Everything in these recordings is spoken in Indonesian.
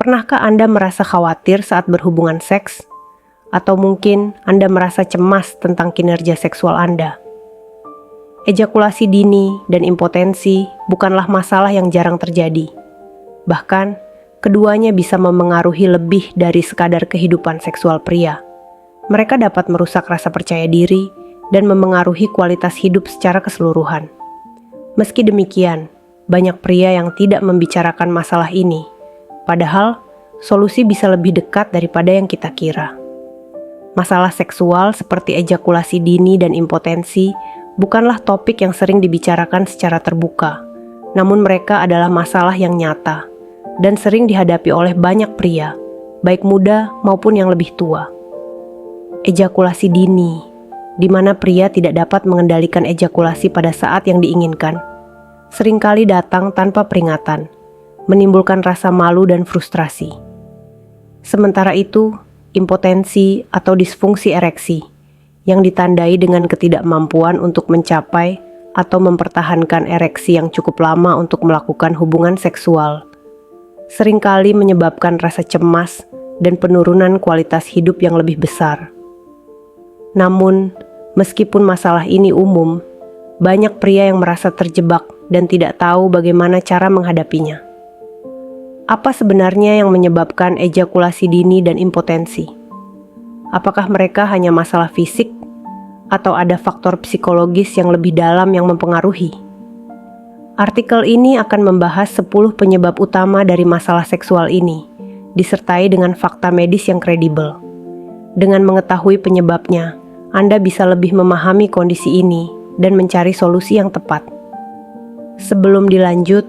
Pernahkah Anda merasa khawatir saat berhubungan seks? Atau mungkin Anda merasa cemas tentang kinerja seksual Anda? Ejakulasi dini dan impotensi bukanlah masalah yang jarang terjadi. Bahkan, keduanya bisa memengaruhi lebih dari sekadar kehidupan seksual pria. Mereka dapat merusak rasa percaya diri dan memengaruhi kualitas hidup secara keseluruhan. Meski demikian, banyak pria yang tidak membicarakan masalah ini. Padahal, solusi bisa lebih dekat daripada yang kita kira. Masalah seksual seperti ejakulasi dini dan impotensi bukanlah topik yang sering dibicarakan secara terbuka, namun mereka adalah masalah yang nyata dan sering dihadapi oleh banyak pria, baik muda maupun yang lebih tua. Ejakulasi dini, di mana pria tidak dapat mengendalikan ejakulasi pada saat yang diinginkan, seringkali datang tanpa peringatan, menimbulkan rasa malu dan frustrasi. Sementara itu, impotensi atau disfungsi ereksi yang ditandai dengan ketidakmampuan untuk mencapai atau mempertahankan ereksi yang cukup lama untuk melakukan hubungan seksual, seringkali menyebabkan rasa cemas dan penurunan kualitas hidup yang lebih besar. Namun, meskipun masalah ini umum, banyak pria yang merasa terjebak dan tidak tahu bagaimana cara menghadapinya. Apa sebenarnya yang menyebabkan ejakulasi dini dan impotensi? Apakah mereka hanya masalah fisik, atau ada faktor psikologis yang lebih dalam yang mempengaruhi? Artikel ini akan membahas 10 penyebab utama dari masalah seksual ini, disertai dengan fakta medis yang kredibel. Dengan mengetahui penyebabnya, Anda bisa lebih memahami kondisi ini dan mencari solusi yang tepat. Sebelum dilanjut,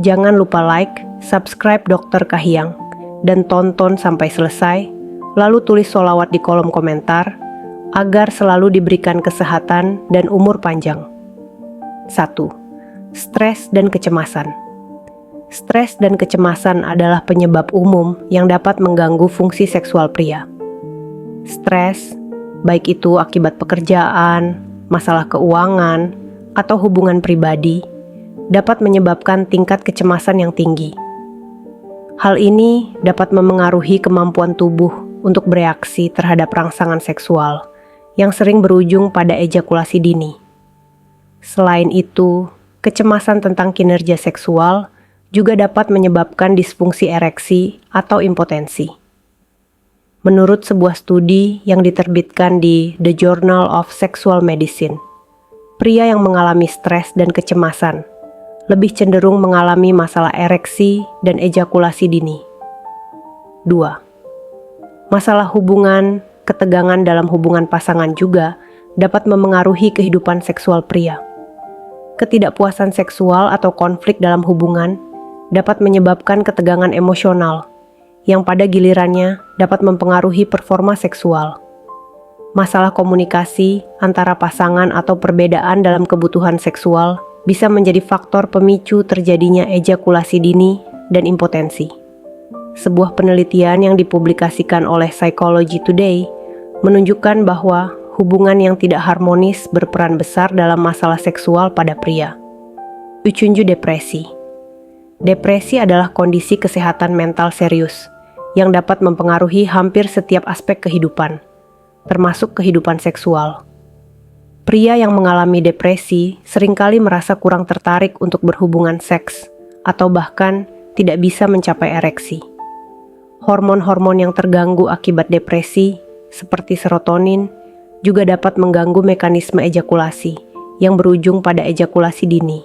jangan lupa like, subscribe Dr. Kahiyang, dan tonton sampai selesai, lalu tulis sholawat di kolom komentar, agar selalu diberikan kesehatan dan umur panjang. 1. Stres dan kecemasan. Stres dan kecemasan adalah penyebab umum yang dapat mengganggu fungsi seksual pria. Stres, baik itu akibat pekerjaan, masalah keuangan, atau hubungan pribadi, dapat menyebabkan tingkat kecemasan yang tinggi. Hal ini dapat memengaruhi kemampuan tubuh untuk bereaksi terhadap rangsangan seksual yang sering berujung pada ejakulasi dini. Selain itu, kecemasan tentang kinerja seksual juga dapat menyebabkan disfungsi ereksi atau impotensi. Menurut sebuah studi yang diterbitkan di The Journal of Sexual Medicine, pria yang mengalami stres dan kecemasan lebih cenderung mengalami masalah ereksi dan ejakulasi dini. 2. Masalah hubungan, ketegangan dalam hubungan pasangan juga dapat memengaruhi kehidupan seksual pria. Ketidakpuasan seksual atau konflik dalam hubungan dapat menyebabkan ketegangan emosional, yang pada gilirannya dapat mempengaruhi performa seksual. Masalah komunikasi antara pasangan atau perbedaan dalam kebutuhan seksual bisa menjadi faktor pemicu terjadinya ejakulasi dini dan impotensi. Sebuah penelitian yang dipublikasikan oleh Psychology Today menunjukkan bahwa hubungan yang tidak harmonis berperan besar dalam masalah seksual pada pria. 7. Depresi. Depresi adalah kondisi kesehatan mental serius yang dapat mempengaruhi hampir setiap aspek kehidupan, termasuk kehidupan seksual. Pria yang mengalami depresi seringkali merasa kurang tertarik untuk berhubungan seks atau bahkan tidak bisa mencapai ereksi. Hormon-hormon yang terganggu akibat depresi, seperti serotonin, juga dapat mengganggu mekanisme ejakulasi yang berujung pada ejakulasi dini.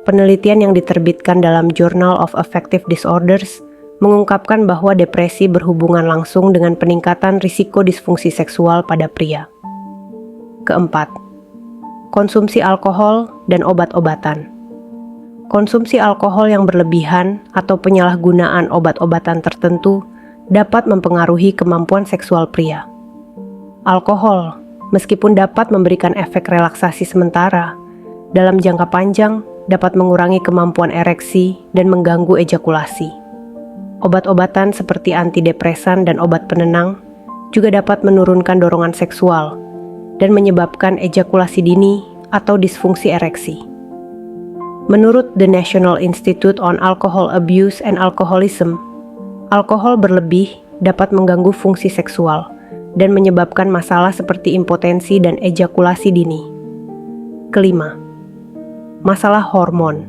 Penelitian yang diterbitkan dalam Journal of Affective Disorders mengungkapkan bahwa depresi berhubungan langsung dengan peningkatan risiko disfungsi seksual pada pria. Keempat, konsumsi alkohol dan obat-obatan. Konsumsi alkohol yang berlebihan atau penyalahgunaan obat-obatan tertentu dapat mempengaruhi kemampuan seksual pria. Alkohol, meskipun dapat memberikan efek relaksasi sementara, dalam jangka panjang dapat mengurangi kemampuan ereksi dan mengganggu ejakulasi. Obat-obatan seperti antidepresan dan obat penenang juga dapat menurunkan dorongan seksual dan menyebabkan ejakulasi dini atau disfungsi ereksi. Menurut The National Institute on Alcohol Abuse and Alcoholism, Alkohol berlebih dapat mengganggu fungsi seksual dan menyebabkan masalah seperti impotensi dan ejakulasi dini. Kelima, masalah hormon.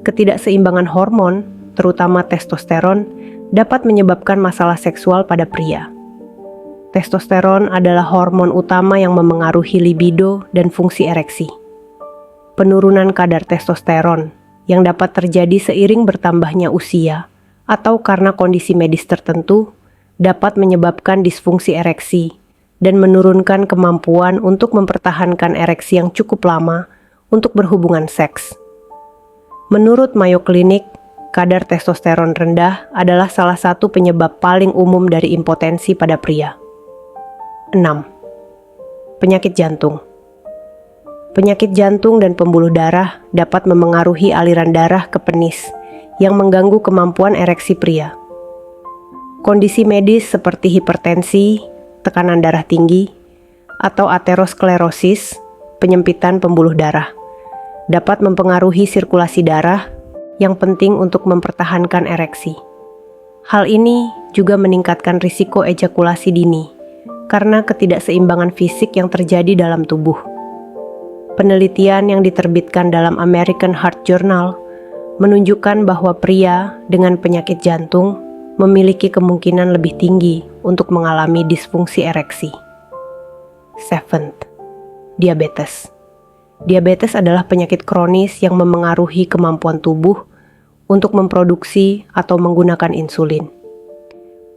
Ketidakseimbangan hormon, terutama testosteron, dapat menyebabkan masalah seksual pada pria. Testosteron adalah hormon utama yang memengaruhi libido dan fungsi ereksi. Penurunan kadar testosteron yang dapat terjadi seiring bertambahnya usia atau karena kondisi medis tertentu dapat menyebabkan disfungsi ereksi dan menurunkan kemampuan untuk mempertahankan ereksi yang cukup lama untuk berhubungan seks. Menurut Mayo Clinic, kadar testosteron rendah adalah salah satu penyebab paling umum dari impotensi pada pria. 6. Penyakit jantung. Penyakit jantung dan pembuluh darah dapat memengaruhi aliran darah ke penis yang mengganggu kemampuan ereksi pria. Kondisi medis seperti hipertensi, tekanan darah tinggi, atau aterosklerosis, penyempitan pembuluh darah, dapat mempengaruhi sirkulasi darah yang penting untuk mempertahankan ereksi. Hal ini juga meningkatkan risiko ejakulasi dini karena ketidakseimbangan fisik yang terjadi dalam tubuh. Penelitian yang diterbitkan dalam American Heart Journal menunjukkan bahwa pria dengan penyakit jantung memiliki kemungkinan lebih tinggi untuk mengalami disfungsi ereksi. 7. Diabetes. Diabetes adalah penyakit kronis yang memengaruhi kemampuan tubuh untuk memproduksi atau menggunakan insulin.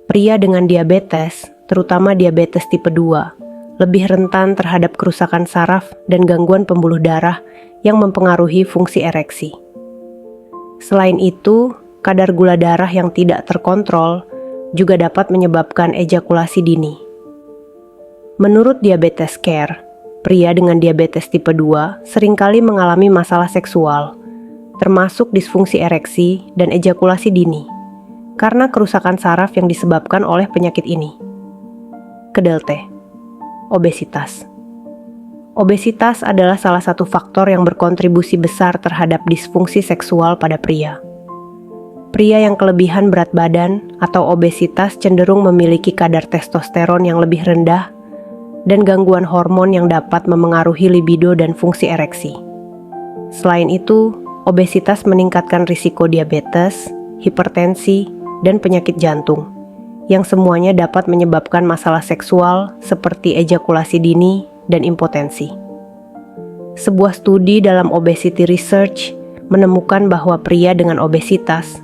Pria dengan diabetes, terutama diabetes tipe 2, lebih rentan terhadap kerusakan saraf dan gangguan pembuluh darah yang mempengaruhi fungsi ereksi. Selain itu, kadar gula darah yang tidak terkontrol juga dapat menyebabkan ejakulasi dini. Menurut Diabetes Care, pria dengan diabetes tipe 2 seringkali mengalami masalah seksual, termasuk disfungsi ereksi dan ejakulasi dini, karena kerusakan saraf yang disebabkan oleh penyakit ini. Kedel T. Obesitas. Obesitas adalah salah satu faktor yang berkontribusi besar terhadap disfungsi seksual pada pria. Pria yang kelebihan berat badan atau obesitas cenderung memiliki kadar testosteron yang lebih rendah dan gangguan hormon yang dapat memengaruhi libido dan fungsi ereksi. Selain itu, obesitas meningkatkan risiko diabetes, hipertensi, dan penyakit jantung, yang semuanya dapat menyebabkan masalah seksual seperti ejakulasi dini dan impotensi. Sebuah studi dalam Obesity Research menemukan bahwa pria dengan obesitas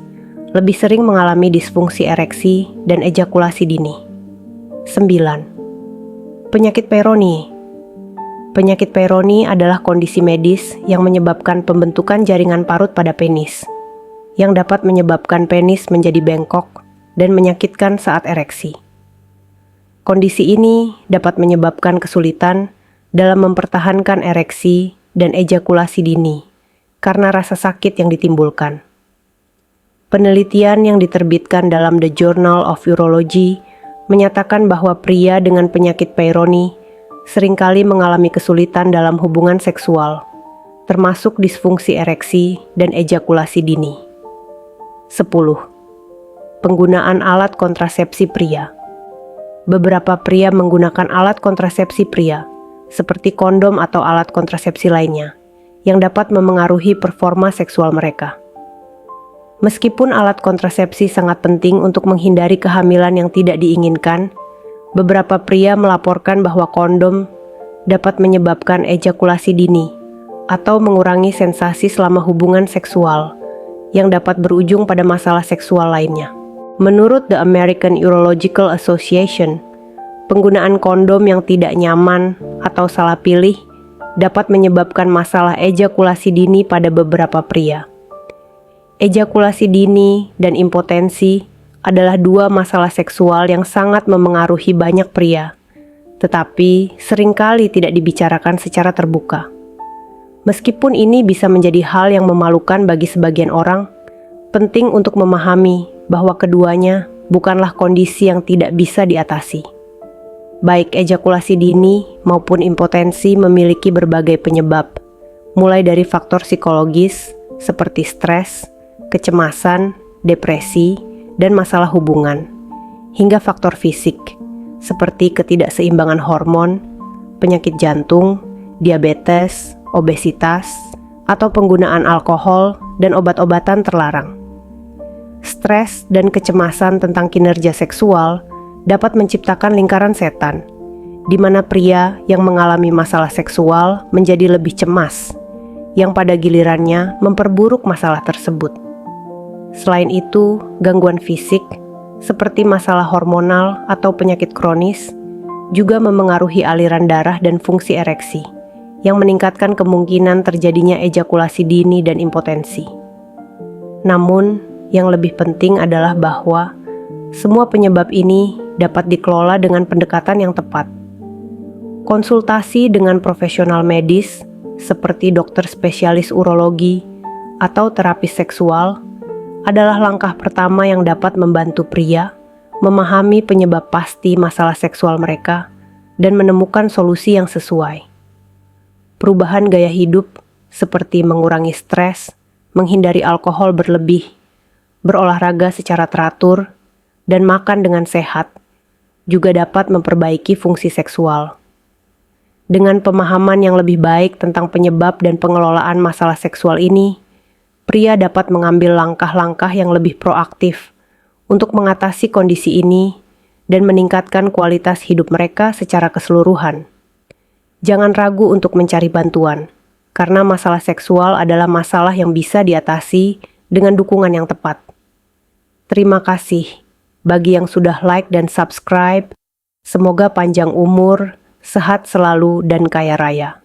lebih sering mengalami disfungsi ereksi dan ejakulasi dini. 9. Penyakit Peyronie. Penyakit Peyronie adalah kondisi medis yang menyebabkan pembentukan jaringan parut pada penis, yang dapat menyebabkan penis menjadi bengkok dan menyakitkan saat ereksi. Kondisi ini dapat menyebabkan kesulitan dalam mempertahankan ereksi dan ejakulasi dini karena rasa sakit yang ditimbulkan. Penelitian yang diterbitkan dalam The Journal of Urology menyatakan bahwa pria dengan penyakit Peyronie seringkali mengalami kesulitan dalam hubungan seksual, termasuk disfungsi ereksi dan ejakulasi dini. 10. Penggunaan alat kontrasepsi pria. Beberapa pria menggunakan alat kontrasepsi pria, seperti kondom atau alat kontrasepsi lainnya, yang dapat memengaruhi performa seksual mereka. Meskipun alat kontrasepsi sangat penting untuk menghindari kehamilan yang tidak diinginkan, beberapa pria melaporkan bahwa kondom dapat menyebabkan ejakulasi dini atau mengurangi sensasi selama hubungan seksual yang dapat berujung pada masalah seksual lainnya. Menurut The American Urological Association, penggunaan kondom yang tidak nyaman atau salah pilih dapat menyebabkan masalah ejakulasi dini pada beberapa pria. Ejakulasi dini dan impotensi adalah dua masalah seksual yang sangat memengaruhi banyak pria, tetapi seringkali tidak dibicarakan secara terbuka. Meskipun ini bisa menjadi hal yang memalukan bagi sebagian orang, penting untuk memahami bahwa keduanya bukanlah kondisi yang tidak bisa diatasi. Baik ejakulasi dini maupun impotensi memiliki berbagai penyebab, mulai dari faktor psikologis seperti stres, kecemasan, depresi, dan masalah hubungan, hingga faktor fisik seperti ketidakseimbangan hormon, penyakit jantung, diabetes, obesitas, atau penggunaan alkohol dan obat-obatan terlarang. Stres dan kecemasan tentang kinerja seksual dapat menciptakan lingkaran setan, di mana pria yang mengalami masalah seksual menjadi lebih cemas, yang pada gilirannya memperburuk masalah tersebut. Selain itu, gangguan fisik seperti masalah hormonal atau penyakit kronis juga memengaruhi aliran darah dan fungsi ereksi, yang meningkatkan kemungkinan terjadinya ejakulasi dini dan impotensi. Namun, yang lebih penting adalah bahwa semua penyebab ini dapat dikelola dengan pendekatan yang tepat. Konsultasi dengan profesional medis seperti dokter spesialis urologi atau terapis seksual adalah langkah pertama yang dapat membantu pria memahami penyebab pasti masalah seksual mereka dan menemukan solusi yang sesuai. Perubahan gaya hidup seperti mengurangi stres, menghindari alkohol berlebih, berolahraga secara teratur, dan makan dengan sehat juga dapat memperbaiki fungsi seksual. Dengan pemahaman yang lebih baik tentang penyebab dan pengelolaan masalah seksual ini, pria dapat mengambil langkah-langkah yang lebih proaktif untuk mengatasi kondisi ini dan meningkatkan kualitas hidup mereka secara keseluruhan. Jangan ragu untuk mencari bantuan, karena masalah seksual adalah masalah yang bisa diatasi dengan dukungan yang tepat. Terima kasih bagi yang sudah like dan subscribe. Semoga panjang umur, sehat selalu, dan kaya raya.